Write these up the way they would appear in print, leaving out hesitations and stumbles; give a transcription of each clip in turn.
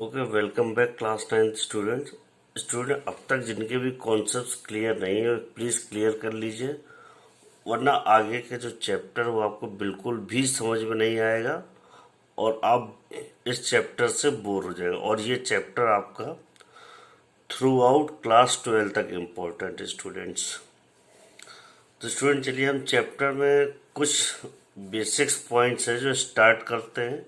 Okay, welcome back class 9 student अब तक जिनके भी कॉन्सेप्ट्स क्लियर नहीं है प्लीज़ क्लियर कर लीजिए, वरना आगे के जो चैप्टर वो आपको बिल्कुल भी समझ में नहीं आएगा और आप इस चैप्टर से बोर हो जाएगा। और ये चैप्टर आपका थ्रू आउट क्लास 12 तक इम्पोर्टेंट है स्टूडेंट्स। तो स्टूडेंट चलिए हम चैप्टर में कुछ बेसिक्स पॉइंट्स हैं जो स्टार्ट करते हैं।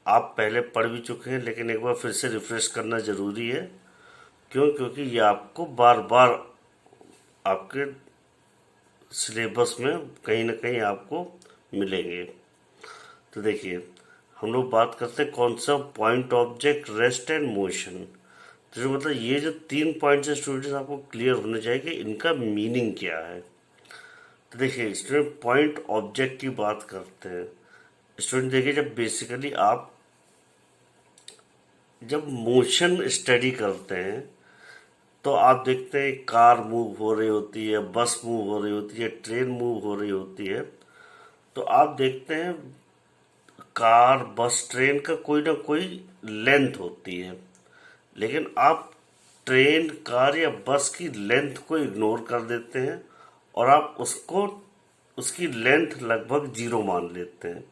आप पहले पढ़ भी चुके हैं लेकिन एक बार फिर से रिफ्रेश करना ज़रूरी है। क्यों? क्योंकि ये आपको बार बार आपके सिलेबस में कहीं ना कहीं आपको मिलेंगे। तो देखिए, हम लोग बात करते हैं कौन सा point, object, rest and motion. तो जो मतलब ये जो 3 पॉइंट्स है स्टूडेंट्स, आपको क्लियर होने चाहिए कि इनका मीनिंग क्या है। तो देखिए स्टूडेंट, पॉइंट ऑब्जेक्ट की बात करते हैं। स्टूडेंट देखिए, जब बेसिकली आप जब मोशन स्टडी करते हैं तो आप देखते हैं कार मूव हो रही होती है, बस मूव हो रही होती है, ट्रेन मूव हो रही होती है। तो आप देखते हैं कार, बस, ट्रेन का कोई ना कोई लेंथ होती है, लेकिन आप ट्रेन, कार या बस की लेंथ को इग्नोर कर देते हैं और आप उसको उसकी लेंथ लगभग 0 मान लेते हैं।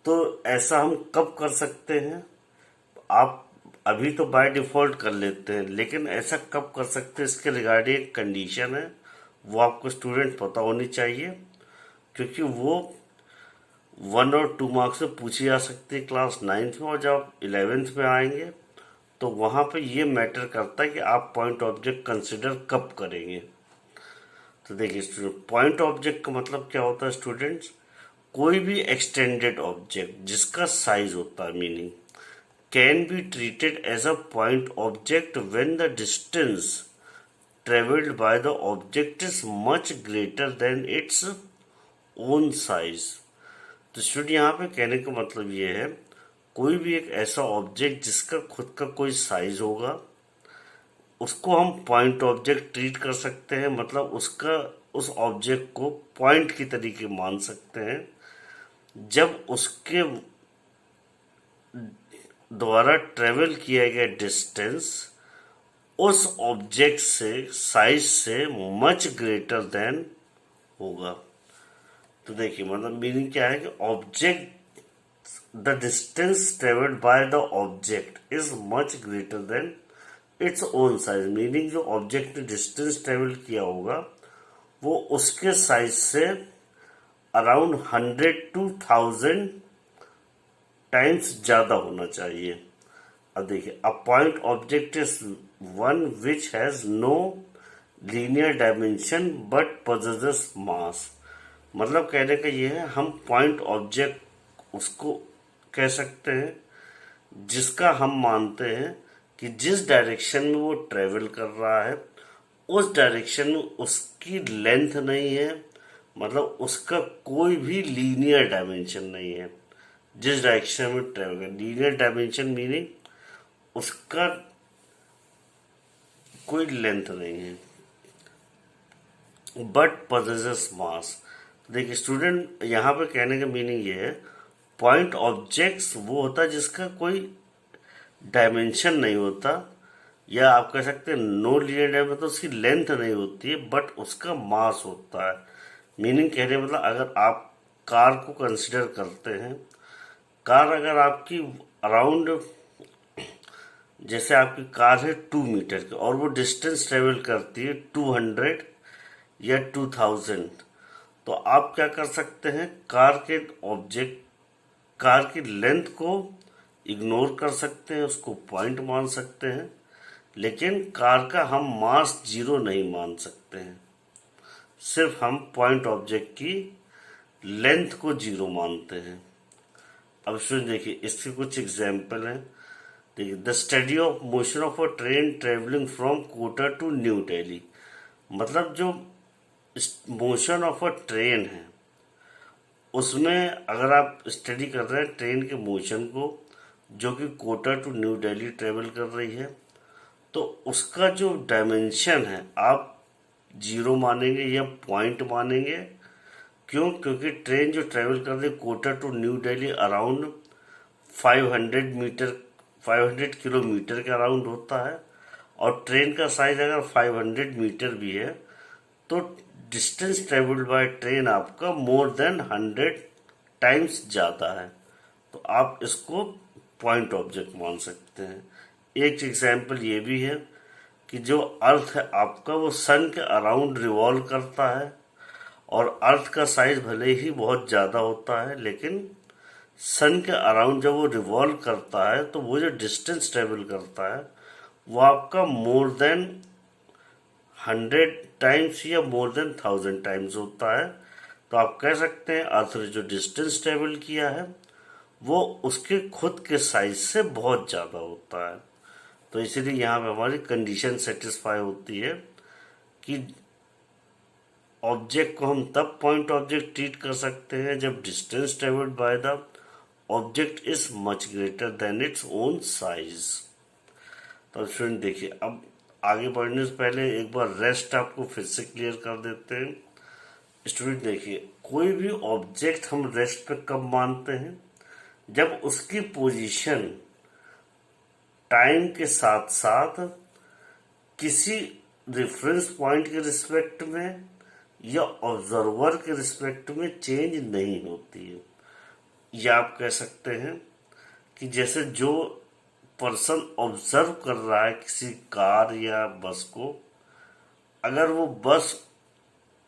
तो ऐसा हम कब कर सकते हैं? आप अभी तो बाय डिफॉल्ट कर लेते हैं, लेकिन ऐसा कब कर सकते हैं इसके रिगार्डिंग एक कंडीशन है, वो आपको स्टूडेंट पता होनी चाहिए, क्योंकि वो 1 और 2 मार्क्स से पूछी जा सकती है क्लास 9th में। और जब आप 11th में आएंगे तो वहाँ पे ये मैटर करता है कि आप पॉइंट ऑब्जेक्ट कंसिडर कब करेंगे। तो देखिए स्टूडेंट, पॉइंट ऑब्जेक्ट का मतलब क्या होता है स्टूडेंट्स? कोई भी एक्सटेंडेड ऑब्जेक्ट जिसका साइज होता है, meaning can be treated as a point object when the distance traveled by the object is much greater than its own size। तो स्टूडेंट यहाँ पे कहने का मतलब ये है, कोई भी एक ऐसा ऑब्जेक्ट जिसका खुद का कोई साइज होगा उसको हम पॉइंट ऑब्जेक्ट ट्रीट कर सकते हैं। मतलब उसका उस ऑब्जेक्ट को पॉइंट की तरीके मान सकते हैं जब उसके द्वारा ट्रेवल किया गया डिस्टेंस उस ऑब्जेक्ट से साइज से मच ग्रेटर देन होगा। तो देखिए मतलब मीनिंग क्या है कि object, the distance travelled by the object is much greater than its own size. Meaning जो ऑब्जेक्ट ने डिस्टेंस ट्रेवल किया होगा वो उसके साइज से अराउंड 100 to 1000 टाइम्स ज्यादा होना चाहिए। अब देखिए, a point object is one which has no linear dimension but possesses mass. मतलब कहने का ये है, हम पॉइंट ऑब्जेक्ट उसको कह सकते हैं जिसका हम मानते हैं कि जिस डायरेक्शन में वो ट्रेवल कर रहा है उस डायरेक्शन में उसकी लेंथ नहीं है, मतलब उसका कोई भी लीनियर डायमेंशन नहीं है। जिस डायरेक्शन में ट्रेवल कर, लीनियर डायमेंशन मीनिंग उसका कोई लेंथ नहीं है बट पोजेसेस मास। देखिए स्टूडेंट, यहाँ पे कहने का मीनिंग ये है, पॉइंट ऑब्जेक्ट्स वो होता है जिसका कोई डायमेंशन नहीं होता, या आप कह सकते हैं नो लीनियर डायमेंशन, तो उसकी लेंथ नहीं होती है बट उसका मास होता है। मीनिंग कहने मतलब अगर आप कार को कंसिडर करते हैं, कार अगर आपकी अराउंड, जैसे आपकी कार है 2 मीटर की और वो डिस्टेंस ट्रेवल करती है 200 या 2000, तो आप क्या कर सकते हैं, कार की लेंथ को इग्नोर कर सकते हैं, उसको पॉइंट मान सकते हैं, लेकिन कार का हम मास 0 नहीं मान सकते हैं। सिर्फ हम पॉइंट ऑब्जेक्ट की लेंथ को 0 मानते हैं। अब सुन देखिए, इसके कुछ एग्जाम्पल हैं। देखिए, the study of motion of a train travelling from Kota to New Delhi. मतलब जो मोशन ऑफ अ ट्रेन है उसमें अगर आप स्टडी कर रहे हैं ट्रेन के मोशन को, जो कि कोटा टू न्यू दिल्ली ट्रेवल कर रही है, तो उसका जो डायमेंशन है आप 0 मानेंगे या पॉइंट मानेंगे। क्यों? क्योंकि ट्रेन जो ट्रेवल कर रही है Kota to New Delhi around 500 metre 500 kilometre के अराउंड होता है और ट्रेन का साइज अगर 500 मीटर भी है तो डिस्टेंस ट्रेवल्ड बाय ट्रेन आपका मोर देन 100 टाइम्स ज़्यादा है। तो आप इसको पॉइंट ऑब्जेक्ट मान सकते हैं। एक एग्जाम्पल ये भी है कि जो अर्थ है आपका वो सन के अराउंड रिवॉल्व करता है और अर्थ का साइज भले ही बहुत ज़्यादा होता है, लेकिन सन के अराउंड जब वो रिवॉल्व करता है तो वो जो डिस्टेंस ट्रेवल करता है वो आपका मोर देन 100 टाइम्स या मोर देन 1000 टाइम्स होता है। तो आप कह सकते हैं अर्थ ने जो डिस्टेंस ट्रेवल किया है वो उसके खुद के साइज से बहुत ज़्यादा होता है। तो इसीलिए यहाँ पे हमारी कंडीशन सेटिस्फाई होती है कि ऑब्जेक्ट को हम तब पॉइंट ऑब्जेक्ट ट्रीट कर सकते हैं जब distance travelled by the object is much greater than its own size. तो स्टूडेंट देखिए, अब आगे बढ़ने से पहले एक बार रेस्ट आपको फिर से क्लियर कर देते हैं। स्टूडेंट देखिए, कोई भी ऑब्जेक्ट हम रेस्ट पे कब मानते हैं? जब उसकी पोजीशन टाइम के साथ साथ किसी रेफरेंस पॉइंट के रिस्पेक्ट में या ऑब्जर्वर के रिस्पेक्ट में चेंज नहीं होती है। या आप कह सकते हैं कि जैसे जो पर्सन ऑब्जर्व कर रहा है किसी कार या बस को, अगर वो बस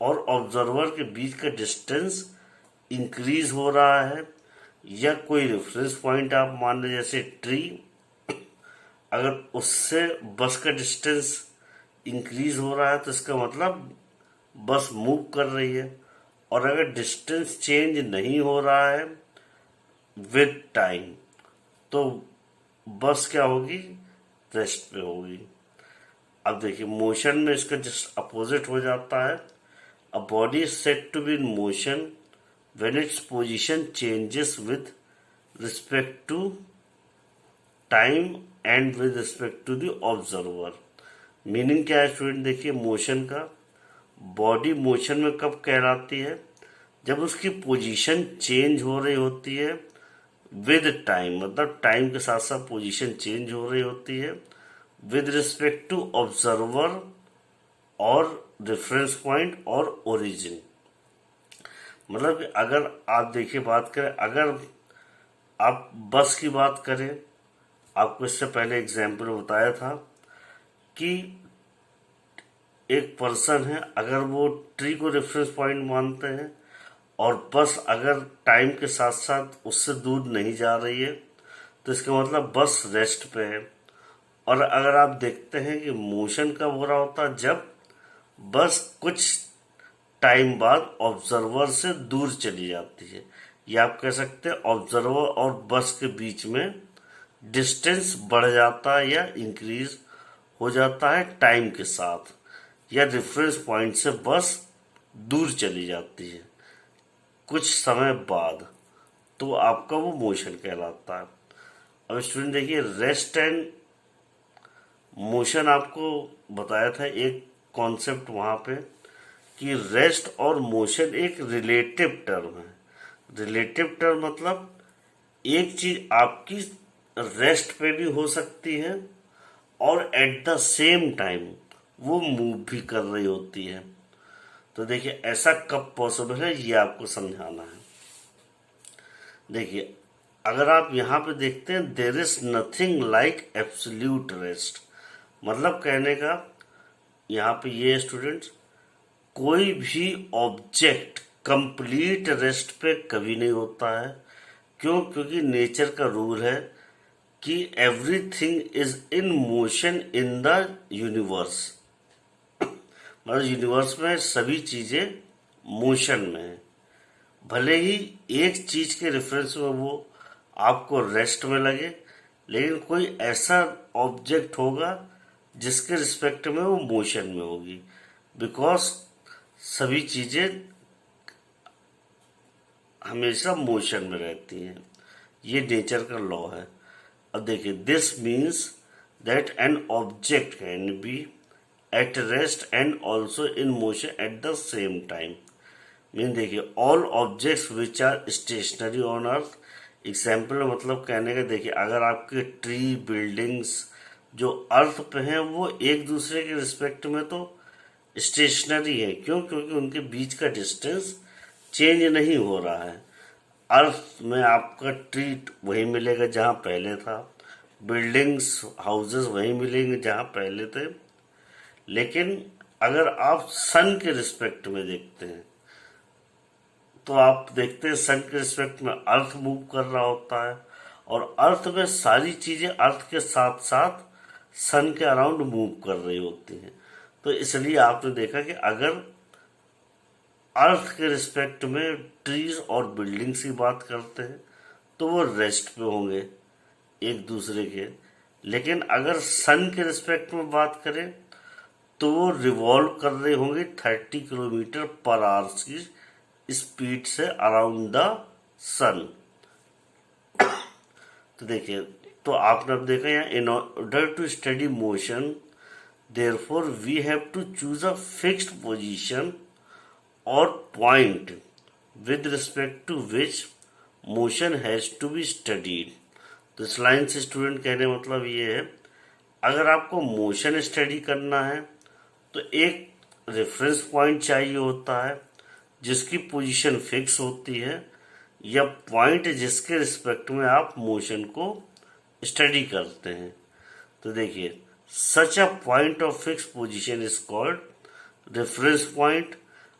और ऑब्जर्वर के बीच का डिस्टेंस इंक्रीज हो रहा है या कोई रेफरेंस पॉइंट आप मान लें जैसे ट्री, अगर उससे बस का डिस्टेंस इंक्रीज हो रहा है तो इसका मतलब बस मूव कर रही है। और अगर डिस्टेंस चेंज नहीं हो रहा है विद टाइम तो बस क्या होगी? रेस्ट पे होगी। अब देखिए, मोशन में इसका जस्ट अपोजिट हो जाता है। A body is said to be in motion when its position changes with respect to time and with respect to the observer. Meaning क्या है स्टूडेंट? देखिए, मोशन का बॉडी मोशन में कब कहलाती है? जब उसकी पोजीशन चेंज हो रही होती है विद टाइम, मतलब टाइम के साथ साथ पोजीशन चेंज हो रही होती है विद रिस्पेक्ट टू ऑब्जर्वर और रेफरेंस पॉइंट और ओरिजिन। मतलब कि अगर आप देखिए बात करें, अगर आप बस की बात करें, आपको इससे पहले एग्जाम्पल बताया था कि एक पर्सन है, अगर वो ट्री को रेफरेंस पॉइंट मानते हैं और बस अगर टाइम के साथ साथ उससे दूर नहीं जा रही है तो इसका मतलब बस रेस्ट पे है। और अगर आप देखते हैं कि मोशन कब हो रहा होता है? जब बस कुछ टाइम बाद ऑब्जर्वर से दूर चली जाती है, या आप कह सकते हैं ऑब्जर्वर और बस के बीच में डिस्टेंस बढ़ जाता है या इंक्रीज हो जाता है टाइम के साथ, या रेफरेंस पॉइंट से बस दूर चली जाती है कुछ समय बाद, तो आपका वो मोशन कहलाता है। अब स्टूडेंट देखिए, रेस्ट एंड मोशन आपको बताया था एक कॉन्सेप्ट वहाँ पे कि रेस्ट और मोशन एक रिलेटिव टर्म है। रिलेटिव टर्म मतलब एक चीज आपकी रेस्ट पे भी हो सकती है और एट द सेम टाइम वो मूव भी कर रही होती है। तो देखिए, ऐसा कब पॉसिबल है ये आपको समझाना है। देखिए, अगर आप यहाँ पे देखते हैं, there is nothing like absolute rest, मतलब कहने का यहाँ पे ये स्टूडेंट्स, कोई भी ऑब्जेक्ट कंप्लीट रेस्ट पे कभी नहीं होता है। क्यों? क्योंकि नेचर का रूल है कि everything is in motion in the universe, मतलब यूनिवर्स में सभी चीजें मोशन में है। भले ही एक चीज के रेफरेंस में वो आपको रेस्ट में लगे, लेकिन कोई ऐसा ऑब्जेक्ट होगा जिसके रिस्पेक्ट में वो मोशन में होगी, बिकॉज सभी चीजें हमेशा मोशन में रहती हैं। ये नेचर का लॉ है। अब देखिए, this means that an object can be at rest and also in motion at the same time. Mean देखिए, all objects which are stationary on earth example मतलब कहने का, देखिए अगर आपके ट्री बिल्डिंग्स जो अर्थ पे हैं वो एक दूसरे के रिस्पेक्ट में तो स्टेशनरी है, क्यों? क्योंकि उनके बीच का डिस्टेंस चेंज नहीं हो रहा है। अर्थ में आपका ट्री वही मिलेगा जहाँ पहले था, बिल्डिंग्स हाउसेस वही मिलेंगे जहाँ पहले थे। लेकिन अगर आप सन के रिस्पेक्ट में देखते हैं तो आप देखते हैं सन के रिस्पेक्ट में अर्थ मूव कर रहा होता है, और अर्थ में सारी चीजें अर्थ के साथ साथ सन के अराउंड मूव कर रही होती हैं। तो इसलिए आपने देखा कि अगर अर्थ के रिस्पेक्ट में ट्रीज और बिल्डिंग्स की बात करते हैं तो वो रेस्ट पे होंगे एक दूसरे के। लेकिन अगर सन के रिस्पेक्ट में बात करें तो वो रिवॉल्व कर रहे होंगे 30 किलोमीटर पर आवर की स्पीड से अराउंड द सन। तो देखिए, तो आपने अब देखा यहाँ, in order to study motion therefore we have to choose a fixed position और point with respect to which motion has to be studied. तो इस लाइन से स्टूडेंट कहने मतलब ये है, अगर आपको मोशन स्टडी करना है तो एक रेफरेंस पॉइंट चाहिए होता है जिसकी पोजीशन फिक्स होती है, या पॉइंट जिसके रिस्पेक्ट में आप मोशन को स्टडी करते हैं। तो देखिए, such a point of fix position is called reference point.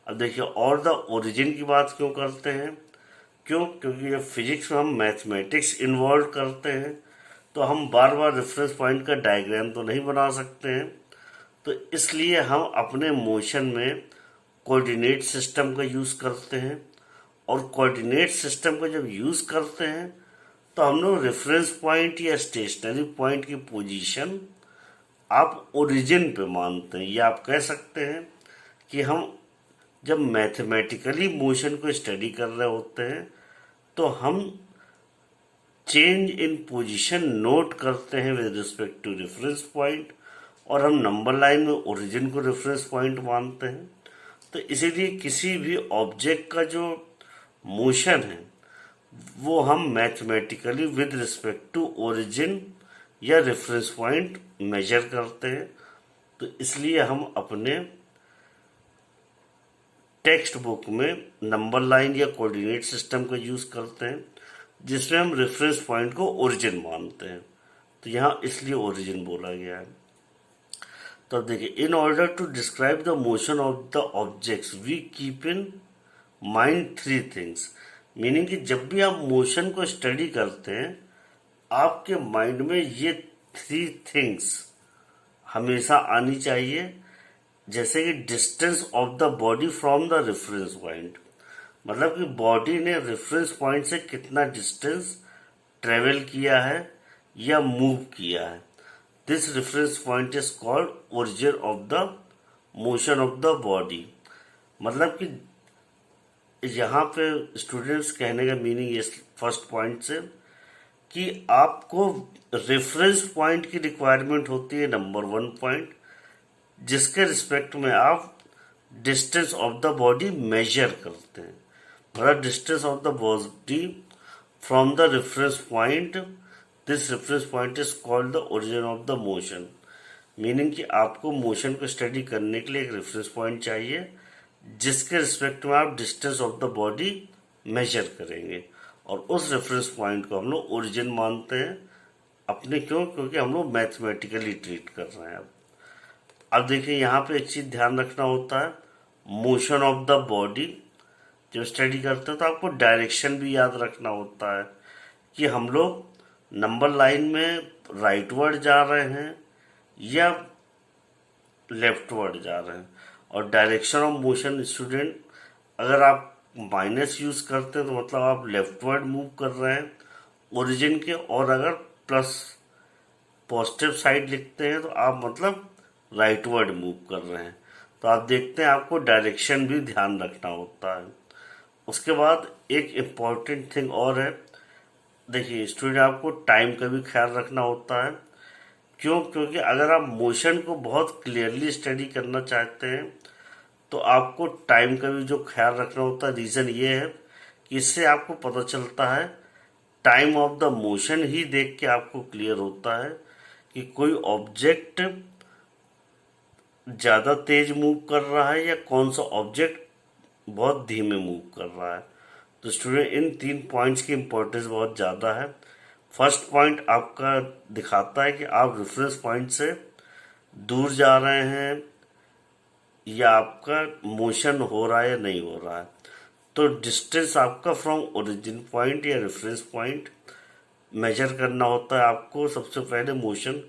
अब देखिए, और द ओरिजिन की बात क्यों करते हैं? क्यों? क्योंकि जब फिजिक्स में हम मैथमेटिक्स इन्वॉल्व करते हैं तो हम बार बार रेफरेंस पॉइंट का डायग्राम तो नहीं बना सकते हैं। तो इसलिए हम अपने मोशन में कोऑर्डिनेट सिस्टम का यूज़ करते हैं, और कोऑर्डिनेट सिस्टम का जब यूज़ करते हैं तो हम लोग रेफरेंस पॉइंट या स्टेशनरी पॉइंट की पोजीशन आप ओरिजिन पे मानते हैं, या आप कह सकते हैं कि हम जब मैथमेटिकली मोशन को स्टडी कर रहे होते हैं तो हम चेंज इन पोजीशन नोट करते हैं with respect to reference point, और हम नंबर लाइन में ओरिजिन को रेफरेंस पॉइंट मानते हैं। तो इसीलिए किसी भी ऑब्जेक्ट का जो मोशन है वो हम mathematically with respect to origin या रेफरेंस पॉइंट मेजर करते हैं। तो इसलिए हम अपने टेक्स्ट बुक में नंबर लाइन या कोऑर्डिनेट सिस्टम का यूज करते हैं जिसमें हम रेफरेंस पॉइंट को ओरिजिन मानते हैं। तो यहाँ इसलिए ओरिजिन बोला गया है। तो अब देखिए, in order to describe the motion of the objects we keep in mind three things. Meaning कि जब भी आप मोशन को स्टडी करते हैं आपके माइंड में ये थ्री थिंग्स हमेशा आनी चाहिए, जैसे कि distance of the body from the reference point, मतलब कि बॉडी ने रेफरेंस पॉइंट से कितना डिस्टेंस ट्रेवल किया है या मूव किया है। This reference point is called origin of the motion of the body. मतलब कि यहाँ पे स्टूडेंट्स कहने का मीनिंग इस फर्स्ट पॉइंट से कि आपको रेफरेंस पॉइंट की रिक्वायरमेंट होती है नंबर 1 पॉइंट, जिसके रिस्पेक्ट में आप distance of the body measure करते हैं। मतलब distance of the body from the reference point, this reference point is called the origin of the motion. Meaning कि आपको मोशन को स्टडी करने के लिए एक रेफरेंस पॉइंट चाहिए जिसके रिस्पेक्ट में आप distance of the body measure करेंगे, और उस रेफरेंस पॉइंट को हम लोग ओरिजिन मानते हैं अपने। क्यों? क्योंकि हम लोग मैथमेटिकली ट्रीट कर रहे हैं। अब देखिए, यहाँ पे एक चीज ध्यान रखना होता है, मोशन ऑफ द बॉडी जब स्टडी करते हैं तो आपको डायरेक्शन भी याद रखना होता है कि हम लोग नंबर लाइन में राइटवर्ड जा रहे हैं या लेफ्टवर्ड जा रहे हैं। और डायरेक्शन ऑफ मोशन स्टूडेंट, अगर आप माइनस यूज करते हैं तो मतलब आप लेफ्टवर्ड मूव कर रहे हैं ओरिजिन के, और अगर प्लस पॉजिटिव साइड लिखते हैं तो आप मतलब राइटवर्ड मूव कर रहे हैं। तो आप देखते हैं आपको डायरेक्शन भी ध्यान रखना होता है। उसके बाद एक इम्पॉर्टेंट थिंग और है, देखिए स्टूडेंट, आपको टाइम का भी ख्याल रखना होता है। क्यों? क्योंकि अगर आप मोशन को बहुत क्लियरली स्टडी करना चाहते हैं तो आपको टाइम का भी जो ख्याल रखना होता है। रीज़न ये है कि इससे आपको पता चलता है टाइम ऑफ द मोशन ही देख के आपको क्लियर होता है कि कोई ऑब्जेक्ट ज़्यादा तेज मूव कर रहा है या कौन सा ऑब्जेक्ट बहुत धीमे मूव कर रहा है। तो स्टूडेंट इन 3 पॉइंट्स की इम्पोर्टेंस बहुत ज़्यादा है। फर्स्ट पॉइंट आपका दिखाता है कि आप रेफरेंस पॉइंट से दूर जा रहे हैं या आपका मोशन हो रहा है या नहीं हो रहा है। तो डिस्टेंस आपका फ्रॉम ओरिजिन पॉइंट या रेफरेंस पॉइंट मेजर करना होता है आपको सबसे पहले मोशन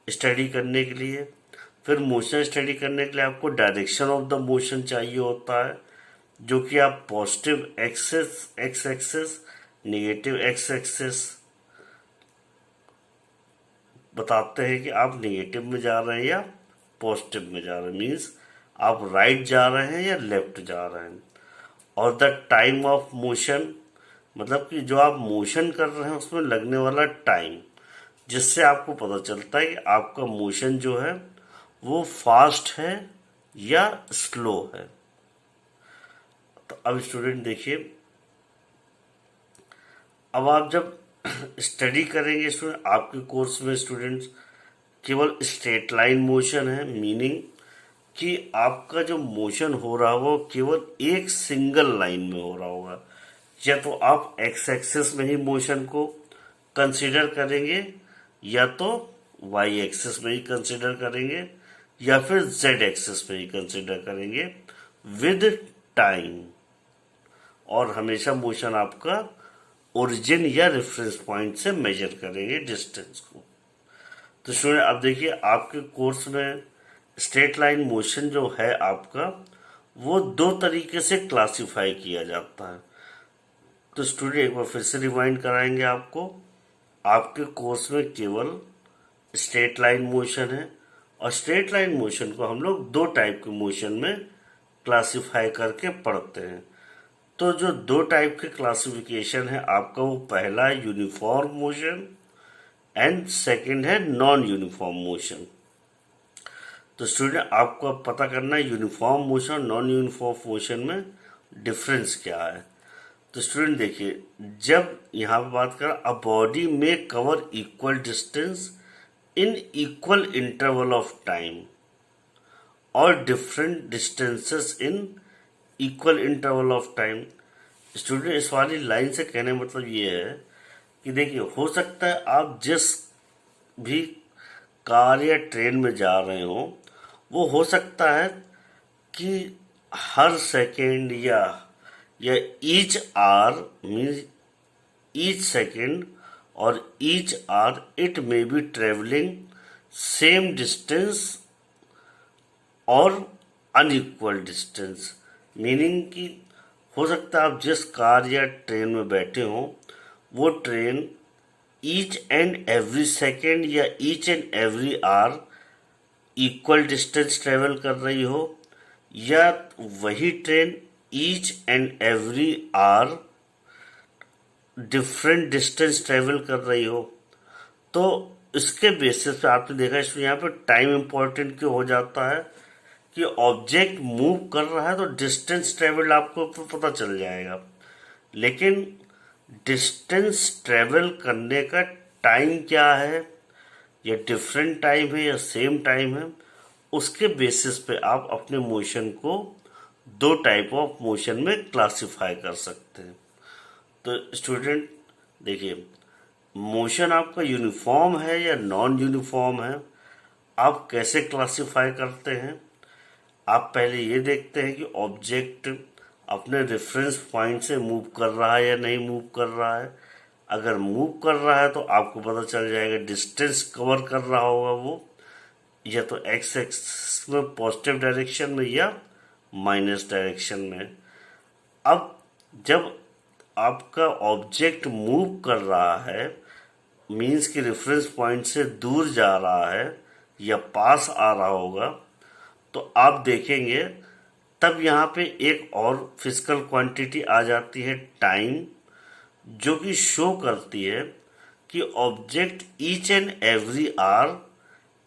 स्टडी करने के लिए। फिर मोशन स्टडी करने के लिए आपको डायरेक्शन ऑफ द मोशन चाहिए होता है, जो कि आप positive X axis negative X axis बताते हैं कि आप नेगेटिव में जा रहे हैं या पॉजिटिव में जा रहे हैं, मीन्स आप राइट जा रहे हैं या लेफ्ट जा रहे हैं। और द टाइम ऑफ मोशन मतलब कि जो आप मोशन कर रहे हैं उसमें लगने वाला टाइम, जिससे आपको पता चलता है कि आपका मोशन जो है वो फास्ट है या स्लो है। तो अब स्टूडेंट देखिए, अब आप जब स्टडी करेंगे स्टूडेंट, आपके कोर्स में स्टूडेंट्स केवल स्ट्रेट लाइन मोशन है, मीनिंग कि आपका जो मोशन हो रहा हो केवल एक सिंगल लाइन में हो रहा होगा। या तो आप एक्स एक्सिस में ही मोशन को कंसीडर करेंगे या तो वाई एक्सिस में ही कंसीडर करेंगे या फिर जेड एक्सिस में ही कंसीडर करेंगे विद टाइम। और हमेशा मोशन आपका ओरिजिन या रेफरेंस पॉइंट से मेजर करेंगे डिस्टेंस को। तो स्टूडेंट अब देखिए, आपके कोर्स में स्ट्रेट लाइन मोशन जो है आपका वो 2 तरीके से क्लासिफाई किया जाता है। तो स्टूडेंट एक बार फिर से रिमाइंड कराएंगे आपको, आपके कोर्स में केवल स्ट्रेट लाइन मोशन है और स्ट्रेट लाइन मोशन को हम लोग 2 टाइप के मोशन में क्लासिफाई करके पढ़ते हैं। तो जो 2 टाइप के क्लासिफिकेशन है आपका, वो पहला है यूनिफॉर्म मोशन एंड सेकंड है नॉन यूनिफॉर्म मोशन। तो स्टूडेंट आपको पता करना है यूनिफॉर्म मोशन और नॉन यूनिफॉर्म मोशन में डिफरेंस क्या है। तो स्टूडेंट देखिए, जब यहाँ पे बात करें, अ बॉडी में cover equal distance in equal interval of time और different distances in equal interval of time. Student इस वाली लाइन से कहने मतलब ये है कि देखिए, हो सकता है आप जिस भी कार या ट्रेन में जा रहे हो, वो हो सकता है कि हर सेकेंड या each hour means each second और each hour it may be travelling same distance और अनइक्वल डिस्टेंस, मीनिंग कि हो सकता है आप जिस कार या ट्रेन में बैठे हो वो train each and every second या each and every hour equal distance travel कर रही हो, या वही train each and every hour different distance travel कर रही हो। तो इसके बेसिस पे आपने देखा इसमें यहाँ पे टाइम इम्पोर्टेंट क्यों हो जाता है कि ऑब्जेक्ट मूव कर रहा है तो डिस्टेंस ट्रेवल आपको पता चल जाएगा, लेकिन डिस्टेंस ट्रेवल करने का टाइम क्या है, या डिफरेंट टाइम है या सेम टाइम है, उसके बेसिस पे आप अपने मोशन को 2 टाइप ऑफ मोशन में क्लासिफाई कर सकते हैं। तो स्टूडेंट देखिए, मोशन आपका यूनिफॉर्म है या नॉन यूनिफॉर्म है, आप कैसे क्लासिफाई करते हैं। आप पहले ये देखते हैं कि ऑब्जेक्ट अपने रेफरेंस पॉइंट से मूव कर रहा है या नहीं मूव कर रहा है। अगर मूव कर रहा है तो आपको पता चल जाएगा डिस्टेंस कवर कर रहा होगा वो, या तो एक्स एक्सिस में पॉजिटिव डायरेक्शन में या माइनस डायरेक्शन में। अब जब आपका ऑब्जेक्ट मूव कर रहा है, मीन्स कि रेफरेंस पॉइंट से दूर जा रहा है या पास आ रहा होगा, तो आप देखेंगे तब यहाँ पे एक और फिजिकल क्वांटिटी आ जाती है टाइम, जो कि शो करती है कि object each and every our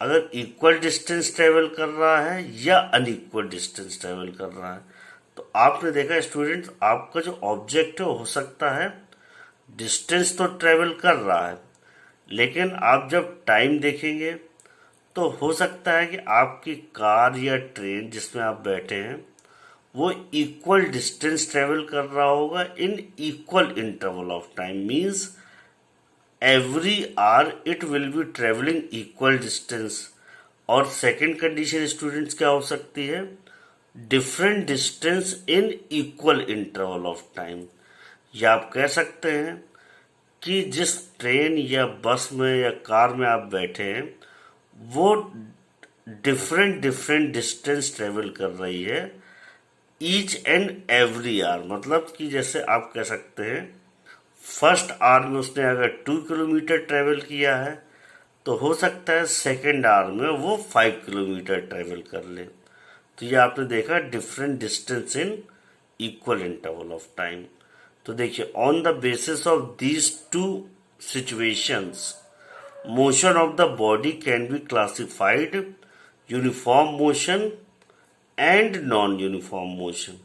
अगर इक्वल डिस्टेंस ट्रेवल कर रहा है या अनइक्वल डिस्टेंस ट्रेवल कर रहा है। तो आपने देखा स्टूडेंट्स, आपका जो ऑब्जेक्ट है हो सकता है डिस्टेंस तो ट्रेवल कर रहा है, लेकिन आप जब टाइम देखेंगे तो हो सकता है कि आपकी कार या ट्रेन जिसमें आप बैठे हैं वो इक्वल डिस्टेंस ट्रेवल कर रहा होगा इन equal interval of time, means every hour it will be travelling equal distance. और सेकंड कंडीशन स्टूडेंट्स क्या हो सकती है, different distance in equal interval of time. या आप कह सकते हैं कि जिस ट्रेन या बस में या कार में आप बैठे हैं वो डिफरेंट डिफरेंट डिस्टेंस ट्रेवल कर रही है ईच एंड एवरी आवर। मतलब कि जैसे आप कह सकते हैं फर्स्ट आवर में उसने अगर 2 किलोमीटर ट्रेवल किया है तो हो सकता है सेकेंड आवर में वो 5 किलोमीटर ट्रेवल कर ले। तो ये आपने देखा different distance in equal interval of time. तो देखिए on the basis of these two situations motion of the body can be classified uniform motion and non uniform motion.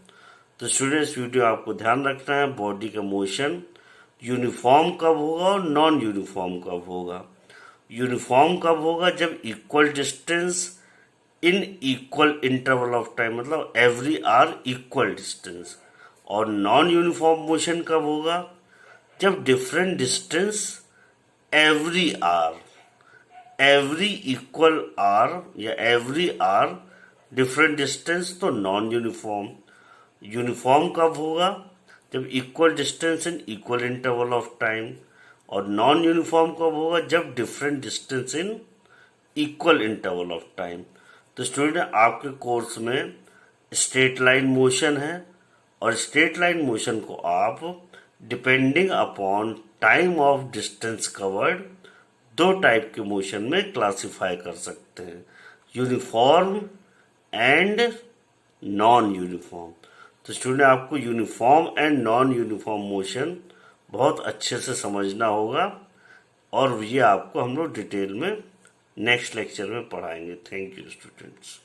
तो स्टूडेंट्स वीडियो आपको ध्यान रखना है, बॉडी का मोशन यूनिफॉर्म कब होगा और नॉन यूनिफॉर्म कब होगा। यूनिफॉर्म कब होगा, जब equal distance in equal interval of time, मतलब एवरी आवर इक्वल डिस्टेंस। और नॉन यूनिफॉर्म मोशन कब होगा, जब different distance every hour, every equal hour या एवरी आवर डिफरेंट डिस्टेंस, तो नॉन यूनिफॉर्म। यूनिफॉर्म कब होगा, जब equal distance in equal interval of time. और नॉन यूनिफॉर्म कब होगा, जब different distance in equal interval of time. तो स्टूडेंट आपके कोर्स में स्ट्रेट लाइन मोशन है और स्ट्रेट लाइन मोशन को आप depending upon time of distance covered दो टाइप के मोशन में क्लासिफाई कर सकते हैं, यूनिफॉर्म एंड नॉन यूनिफॉर्म। तो स्टूडेंट आपको uniform and non uniform motion बहुत अच्छे से समझना होगा और ये आपको हम लोग डिटेल में नेक्स्ट लेक्चर में पढ़ाएंगे। Thank you students.